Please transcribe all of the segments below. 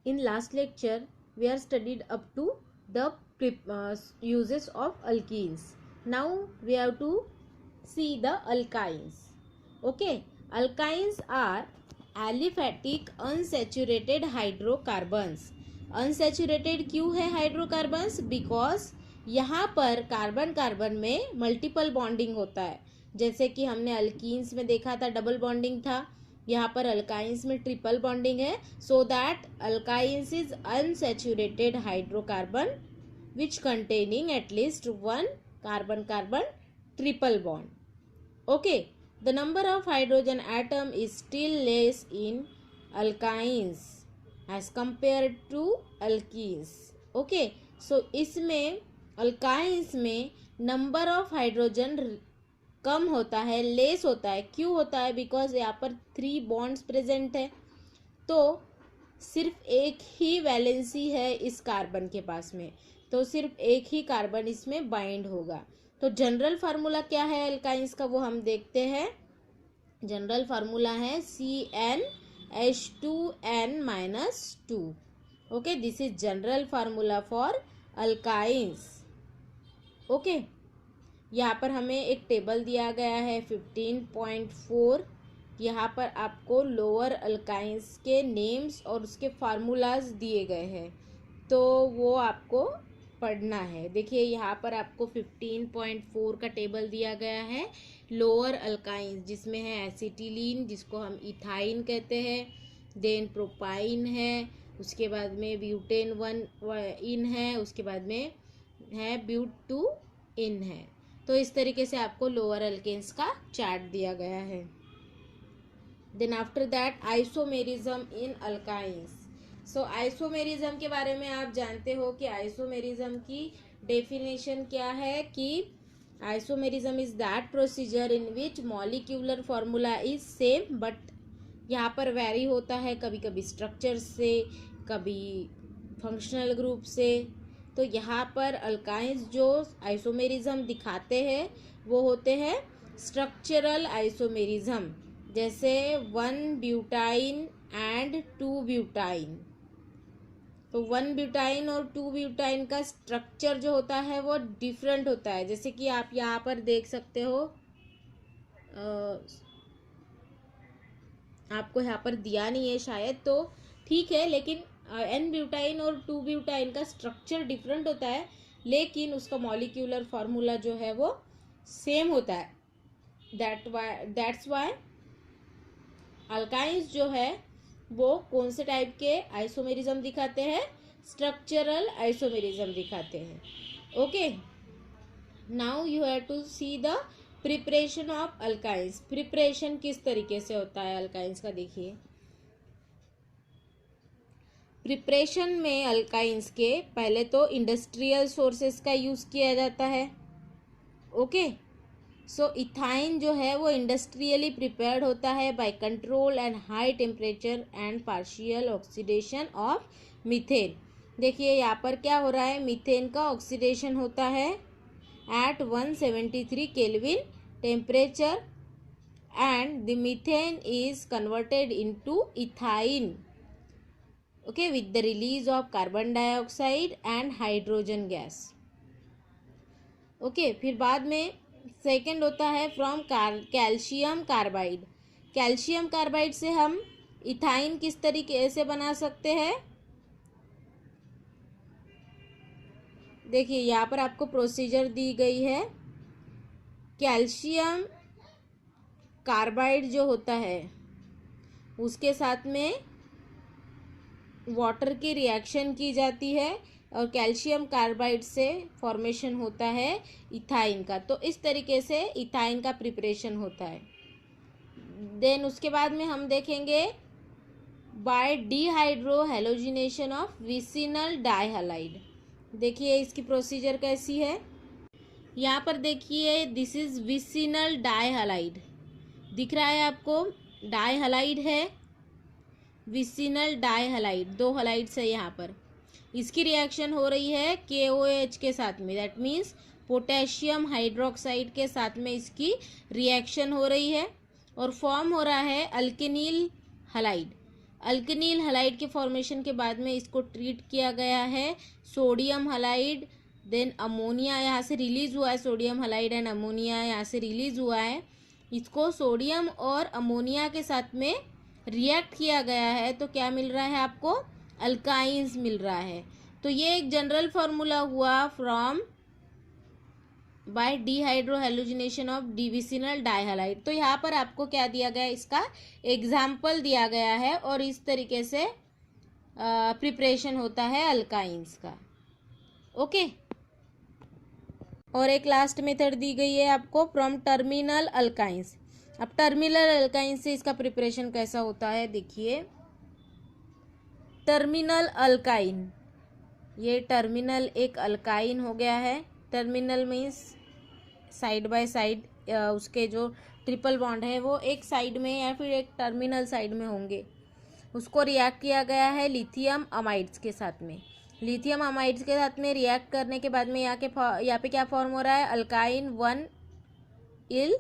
In last lecture, we are studied up to the uses of alkenes. Now we have to see the alkynes. Okay, alkynes are aliphatic unsaturated hydrocarbons. Unsaturated क्यों है hydrocarbons? Because यहाँ पर carbon carbon में multiple bonding होता है. जैसे कि हमने अल्कीन्स में देखा था डबल बॉन्डिंग था, यहाँ पर अल्काइंस में ट्रिपल बॉन्डिंग है. So that alkynes is unsaturated hydrocarbon which containing at least one carbon carbon triple bond. Okay, the number of hydrogen atom is still less in alkynes as compared to alkenes. Okay, so इसमें alkynes में number of hydrogen कम होता है, less होता है. क्यों होता है? Because यहाँ पर 3 बॉन्ड्स प्रेजेंट है, तो सिर्फ एक ही वैलेंसी है इस कार्बन के पास में, तो सिर्फ एक ही कार्बन इसमें बाइंड होगा. तो जनरल फार्मूला क्या है अल्काइंस का वो हम देखते हैं. जनरल फार्मूला है CnH2n-2. okay, this is general formula for alkynes. okay, यहाँ पर हमें एक टेबल दिया गया है 15.4. यहाँ पर आपको लोअर अल्काइंस के नेम्स और उसके फार्मूलाज दिए गए हैं, तो वो आपको पढ़ना है. देखिए यहाँ पर आपको 15.4 का टेबल दिया गया है. लोअर अल्काइंस जिसमें है एसिटिलीन जिसको हम इथाइन कहते हैं, देन प्रोपाइन है, उसके बाद में ब्यूटेन 1 इन है, उसके बाद में है ब्यूट 2 इन है. तो इस तरीके से आपको लोअर अल्केन्स का चार्ट दिया गया है. Then after that isomerism in alkynes. So isomerism के बारे में आप जानते हो कि आइसोमेरिज्म की डेफिनेशन क्या है कि isomerism is that procedure in which molecular formula is same but यहाँ पर वेरी होता है, कभी कभी स्ट्रक्चर से, कभी फंक्शनल ग्रुप से. तो यहाँ पर अल्काइंस जो आइसोमेरिज्म दिखाते हैं वो होते हैं स्ट्रक्चरल आइसोमेरिज्म, जैसे 1 ब्यूटाइन एंड 2 ब्यूटाइन. तो 1 ब्यूटाइन और 2 ब्यूटाइन का स्ट्रक्चर जो होता है वो डिफरेंट होता है. जैसे कि आप यहाँ पर देख सकते हो, आपको यहाँ पर दिया नहीं है शायद, तो ठीक है, लेकिन N ब्यूटाइन और 2 ब्यूटाइन का स्ट्रक्चर डिफरेंट होता है, लेकिन उसका मॉलिक्यूलर फार्मूला जो है वो सेम होता है. दैट्स वाई अल्काइंस जो है वो कौन से टाइप के आइसोमेरिज्म दिखाते हैं? स्ट्रक्चरल आइसोमेरिज्म दिखाते हैं. Okay, now you have to see the preparation of alkynes. Preparation किस तरीके से होता है अल्काइंस का, देखिए. प्रिपरेशन में अल्काइंस के पहले तो इंडस्ट्रियल सोर्सेस का यूज़ किया जाता है. ओके, सो इथाइन जो है वो इंडस्ट्रियली प्रिपेयर्ड होता है by control and high temperature and partial oxidation of methane. देखिए यहाँ पर क्या हो रहा है, मीथेन का ऑक्सीडेशन होता है at 173 kelvin temperature and the methane is converted into ethyne. Okay, with the release of carbon dioxide and hydrogen gas. Okay, फिर बाद में सेकेंड होता है from calcium carbide. Calcium carbide से हम इथाइन किस तरीके से बना सकते हैं? देखिए यहाँ पर आपको प्रोसीजर दी गई है. कैल्शियम कार्बाइड जो होता है उसके साथ में वाटर की रिएक्शन की जाती है और कैल्शियम कार्बाइड से फॉर्मेशन होता है इथाइन का. तो इस तरीके से इथाइन का प्रिपरेशन होता है. देन उसके बाद में हम देखेंगे by dehydrohalogenation of vicinal dihalide. देखिए इसकी प्रोसीजर कैसी है. यहाँ पर देखिए दिस इज विसिनल डाइहलाइड, दिख रहा है आपको, डाइहलाइड है, विसिनल डाइहलाइड, 2 हलाइड्स है यहाँ पर. इसकी रिएक्शन हो रही है KOH के साथ में, दैट मीन्स पोटेशियम हाइड्रोक्साइड के साथ में इसकी रिएक्शन हो रही है और फॉर्म हो रहा है अल्केनिल हलाइड. अल्कनील हलाइड के फॉर्मेशन के बाद में इसको ट्रीट किया गया है सोडियम हलाइड, देन अमोनिया यहाँ से रिलीज हुआ है, सोडियम हलाइड एंड अमोनिया यहाँ से रिलीज हुआ है। इसको सोडियम और अमोनिया के साथ में रिएक्ट किया गया है तो क्या मिल रहा है आपको, अल्काइंस मिल रहा है। तो ये एक जनरल फार्मूला हुआ फ्रॉम बाय डिहाइड्रोहेलोजिनेशन ऑफ डिविसिनल डाइहलाइड। तो यहाँ पर आपको क्या दिया गया है, इसका एग्जाम्पल दिया गया है और इस तरीके से प्रिपरेशन होता है अल्काइंस का। ओके, और एक लास्ट मेथड दी गई है आपको फ्रॉम टर्मिनल अल्काइंस। अब टर्मिनल अल्काइंस से इसका प्रिपरेशन कैसा होता है देखिए। टर्मिनल अल्काइन, ये टर्मिनल एक अल्काइन हो गया है। Terminal means side by side, उसके जो ट्रिपल बॉन्ड है वो एक साइड में या फिर एक टर्मिनल साइड में होंगे। उसको रिएक्ट किया गया है लिथियम अमाइड्स के साथ में। लिथियम अमाइड्स के साथ में रिएक्ट करने के बाद में यहाँ पे क्या फॉर्म हो रहा है, अल्काइन 1 इल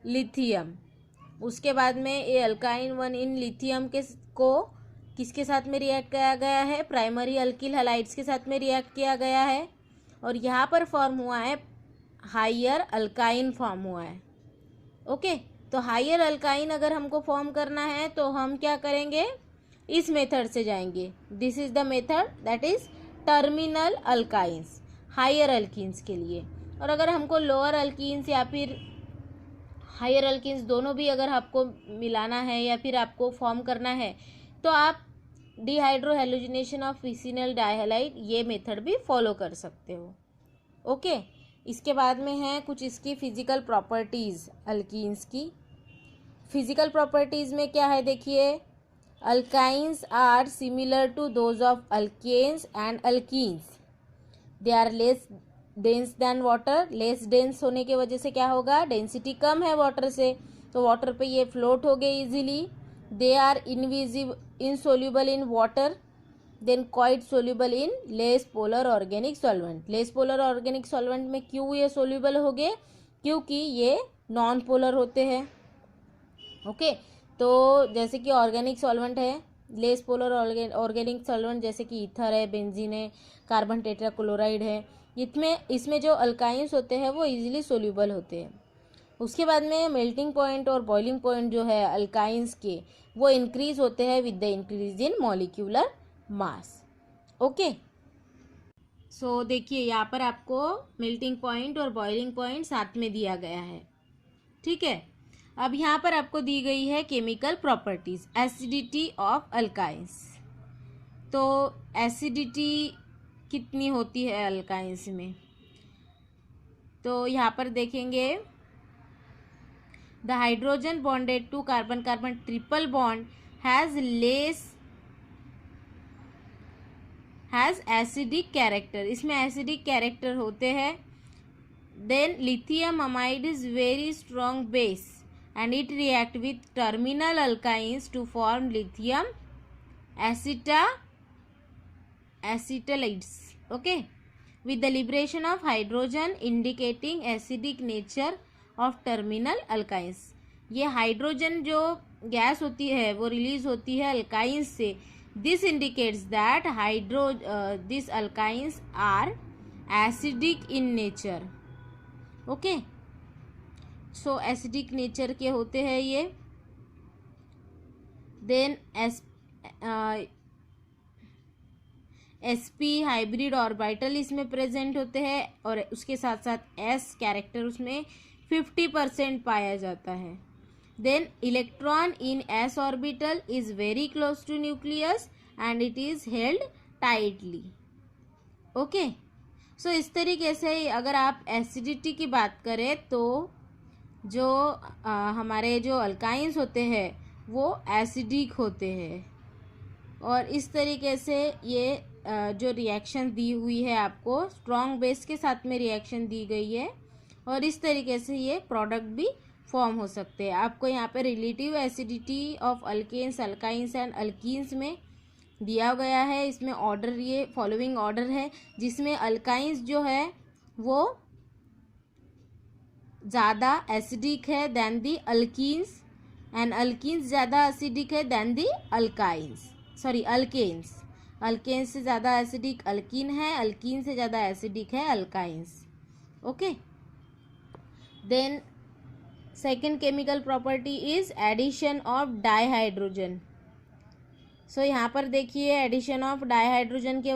लिथियम। उसके बाद में ये अल्काइन 1 इन लिथियम को किसके साथ में रिएक्ट किया गया है, प्राइमरी अल्किल हलाइड्स के साथ में रिएक्ट किया गया है और यहाँ पर फॉर्म हुआ है हायर अल्काइन फॉर्म हुआ है। ओके, तो हायर अल्काइन अगर हमको फॉर्म करना है तो हम क्या करेंगे, इस मेथड से जाएंगे। This is the method that is terminal alkynes, higher alkenes के लिए। और अगर हमको लोअर अल्कीन्स या फिर हायर अल्कीन्स दोनों भी अगर आपको मिलाना है या फिर आपको फॉर्म करना है तो आप डिहाइड्रोहेलोजिनेशन ऑफ विसिनल डाइहलाइड ये मेथड भी फॉलो कर सकते हो। ओके, इसके बाद में है कुछ इसकी फिजिकल प्रॉपर्टीज़ अल्कीन्स की। फिजिकल प्रॉपर्टीज़ में क्या है देखिए, alkynes are similar to those of alkanes and alkenes. They are less dense than water. Less dense होने की वजह से क्या होगा, डेंसिटी कम है वाटर से तो वाटर पे ये फ्लोट हो गए easily. They are insoluble in water, then quite soluble in less polar organic solvent. Less polar organic solvent में क्यों ये सोल्यूबल हो गए, क्योंकि ये नॉन पोलर होते हैं। ओके, तो जैसे कि ऑर्गेनिक सॉल्वेंट है, लेस पोलर ऑर्गेनिक सॉल्वेंट जैसे कि ईथर है, बेंजीन है, कार्बन टेट्राक्लोराइड है, इसमें जो अल्काइंस होते हैं वो इजीली सोल्यूबल होते हैं। उसके बाद में मेल्टिंग पॉइंट और बॉइलिंग पॉइंट जो है अल्काइंस के वो इंक्रीज होते हैं with the increase in molecular mass. Okay, so देखिए यहाँ पर आपको मेल्टिंग पॉइंट और बॉइलिंग पॉइंट साथ में दिया गया है। ठीक है, अब यहाँ पर आपको दी गई है chemical properties, acidity of alkynes. तो एसिडिटी कितनी होती है अल्काइंस में, तो यहाँ पर देखेंगे the hydrogen bonded to carbon carbon triple bond has acidic character. इसमें एसिडिक कैरेक्टर होते हैं। Then lithium amide is very strong base and it react with terminal alkynes to form lithium acetylides, okay, with the liberation of hydrogen indicating acidic nature of terminal alkynes। ये hydrogen जो gas होती है वो release होती है alkynes से। This indicates that this alkynes are acidic in nature. Okay, so acidic nature के होते हैं ये। देन sp हाइब्रिड ऑर्बिटल इसमें प्रेजेंट होते हैं और उसके साथ साथ s कैरेक्टर उसमें 50% पाया जाता है। Then electron in s orbital is very close to nucleus and it is held tightly. Okay, so इस तरीके से अगर आप एसिडिटी की बात करें तो जो हमारे जो अल्काइंस होते हैं वो एसिडिक होते हैं। और इस तरीके से ये जो रिएक्शन दी हुई है आपको स्ट्रॉन्ग बेस के साथ में रिएक्शन दी गई है और इस तरीके से ये प्रोडक्ट भी फॉर्म हो सकते हैं। आपको यहाँ पे relative acidity of alkanes alkynes and alkenes में दिया गया है। इसमें ऑर्डर ये फॉलोइंग ऑर्डर है जिसमें अल्काइंस जो है वो ज़्यादा एसिडिक है than the alkenes and alkenes ज़्यादा एसिडिक है than the alkynes, sorry alkanes. Alkanes से ज़्यादा एसिडिक अल्कीन है, अल्कीन से ज़्यादा एसिडिक है alkynes. Okay, then second chemical property is addition of dihydrogen. So यहाँ पर देखिए एडिशन ऑफ डाईहाइड्रोजन के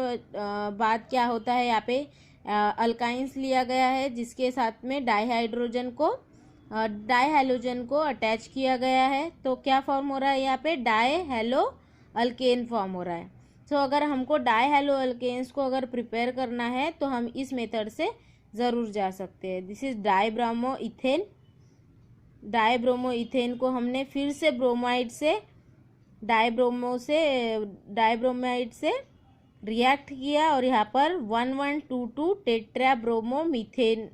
बाद क्या होता है, यहाँ पे अल्काइंस लिया गया है जिसके साथ में डाईहाइड्रोजन को डाईहैलोजन को अटैच किया गया है। तो क्या फॉर्म हो रहा है यहाँ पे, डाईहैलो अल्केन फॉर्म हो रहा है। सो अगर हमको डाईहैलो अल्केन्स को अगर प्रिपेयर करना है तो हम इस मेथड से ज़रूर जा सकते हैं। This is dibromoethane. Dibromoethane को हमने फिर से ब्रोमाइड से डाईब्रोमाइड से रिएक्ट किया और यहाँ पर 1122 टेट्राब्रोमो मीथेन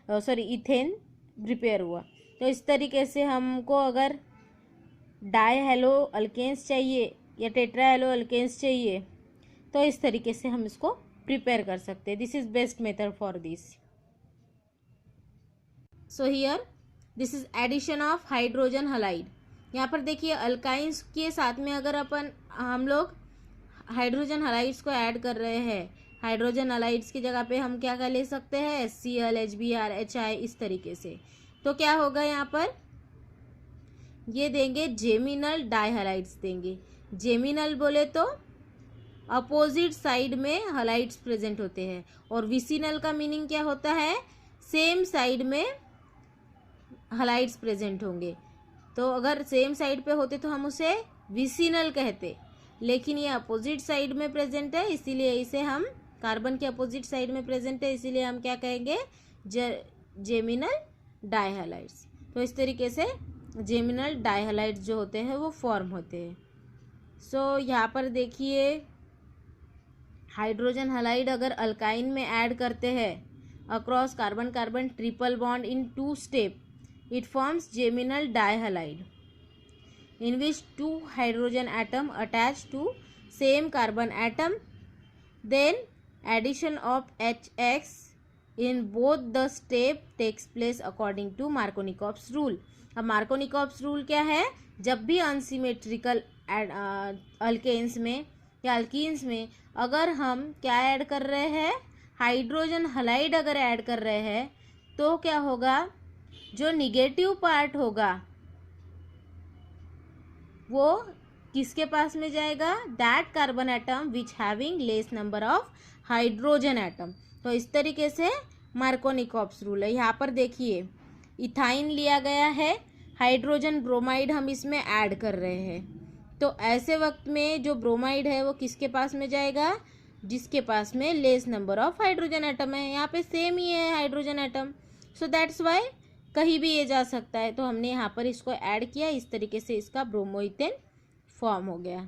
इथेन प्रिपेयर हुआ। तो इस तरीके से हमको अगर डाईहैलो अल्केन्स चाहिए या टेट्राहैलो अल्केन्स चाहिए तो इस तरीके से हम इसको प्रिपेयर कर सकते हैं। This is best method for this. So here this is addition of hydrogen halide. यहाँ पर देखिए अल्काइंस के साथ में अगर हम लोग हाइड्रोजन हलाइड्स को ऐड कर रहे हैं, हाइड्रोजन हलाइड्स की जगह पे हम क्या ले सकते हैं, HCl, HBr, HI, इस तरीके से। तो क्या होगा यहाँ पर, ये देंगे जेमिनल डाईहलाइड्स देंगे। जेमिनल बोले तो अपोजिट साइड में हलाइड्स प्रेजेंट होते हैं, और विसिनल का मीनिंग क्या होता है, सेम साइड में हलाइड्स प्रेजेंट होंगे। तो अगर सेम साइड पे होते तो हम उसे विसिनल कहते, लेकिन ये अपोजिट साइड में प्रेजेंट है इसीलिए इसे हम, कार्बन के अपोजिट साइड में प्रेजेंट है इसीलिए हम क्या कहेंगे, जेमिनल डाईहलाइड्स। तो इस तरीके से जेमिनल डाईहलाइड्स जो होते हैं वो फॉर्म होते हैं। सो यहाँ पर देखिए हाइड्रोजन हलाइड अगर अल्काइन में ऐड करते हैं across carbon carbon triple bond in 2 step, it forms geminal dihalide in which 2 hydrogen atom attached to same carbon atom, then addition of HX in both the step takes place according to Markovnikov's rule। अब Markovnikov's rule क्या है, जब भी unsymmetrical alkanes में या alkenes में अगर हम क्या ऐड कर रहे हैं, हाइड्रोजन हलाइड अगर ऐड कर रहे हैं तो क्या होगा, जो निगेटिव पार्ट होगा वो किसके पास में जाएगा, that carbon atom which having less number of hydrogen atom. तो इस तरीके से मार्कोनिकॉप्स रूल है। यहाँ पर देखिए इथाइन लिया गया है, हाइड्रोजन ब्रोमाइड हम इसमें ऐड कर रहे हैं, तो ऐसे वक्त में जो ब्रोमाइड है वो किसके पास में जाएगा, जिसके पास में less number of hydrogen atom है। यहाँ पे सेम ही है hydrogen atom, so that's why कहीं भी ये जा सकता है। तो हमने यहाँ पर इसको ऐड किया, इस तरीके से इसका ब्रोमोइथेन फॉर्म हो गया।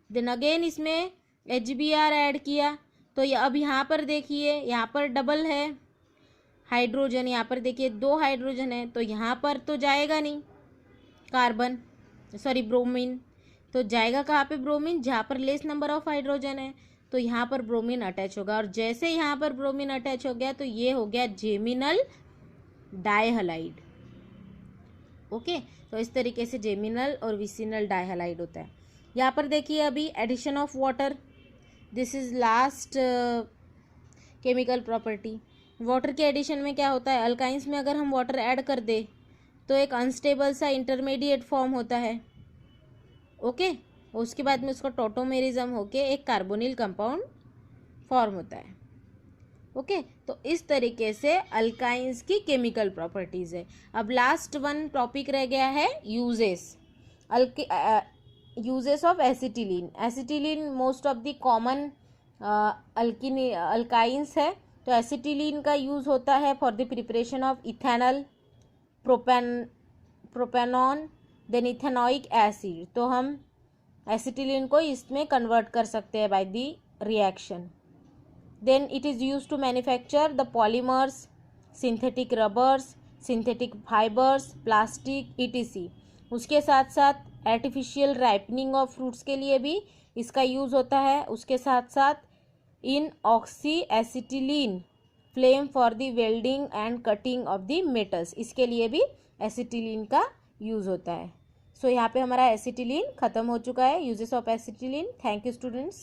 देन अगेन इसमें HBr ऐड किया, तो ये अब यहाँ पर देखिए यहाँ पर डबल है हाइड्रोजन, यहाँ पर देखिए 2 हाइड्रोजन है, तो यहाँ पर तो जाएगा नहीं ब्रोमीन, तो जाएगा कहाँ पे, ब्रोमीन जहाँ पर लेस नंबर ऑफ हाइड्रोजन है, तो यहाँ पर ब्रोमीन अटैच होगा। और जैसे यहाँ पर ब्रोमीन अटैच हो गया तो ये हो गया जेमिनल डाईहलाइड। ओके, तो इस तरीके से जेमिनल और विसिनल डाईहलाइड होता है। यहाँ पर देखिए अभी addition of water, this is last chemical property. Water के एडिशन में क्या होता है, अल्काइंस में अगर हम वाटर ऐड कर दे तो एक अनस्टेबल सा इंटरमीडिएट फॉर्म होता है। ओके, उसके बाद में उसका टोटोमेरिज्म होके एक कार्बोनिल कंपाउंड फॉर्म होता है। ओके, तो इस तरीके से अल्काइंस की केमिकल प्रॉपर्टीज़ है। अब लास्ट वन टॉपिक रह गया है uses. Uses of acetylene. Acetylene most of the common alkynes है, तो एसिटिलीन का यूज़ होता है for the preparation of ethanol, propanone, then ethanoic acid. तो हम एसिटिलीन को इसमें कन्वर्ट कर सकते हैं by the reaction. Then it is used to manufacture the polymers, synthetic rubbers, synthetic fibers, plastic etc. उसके साथ साथ artificial ripening of fruits के लिए भी इसका यूज़ होता है। उसके साथ साथ in oxyacetylene flame for the welding and cutting of the metals, इसके लिए भी एसिटिलीन का यूज़ होता है। सो यहाँ पे हमारा एसिटिलीन ख़त्म हो चुका है, uses of acetylene. Thank you students.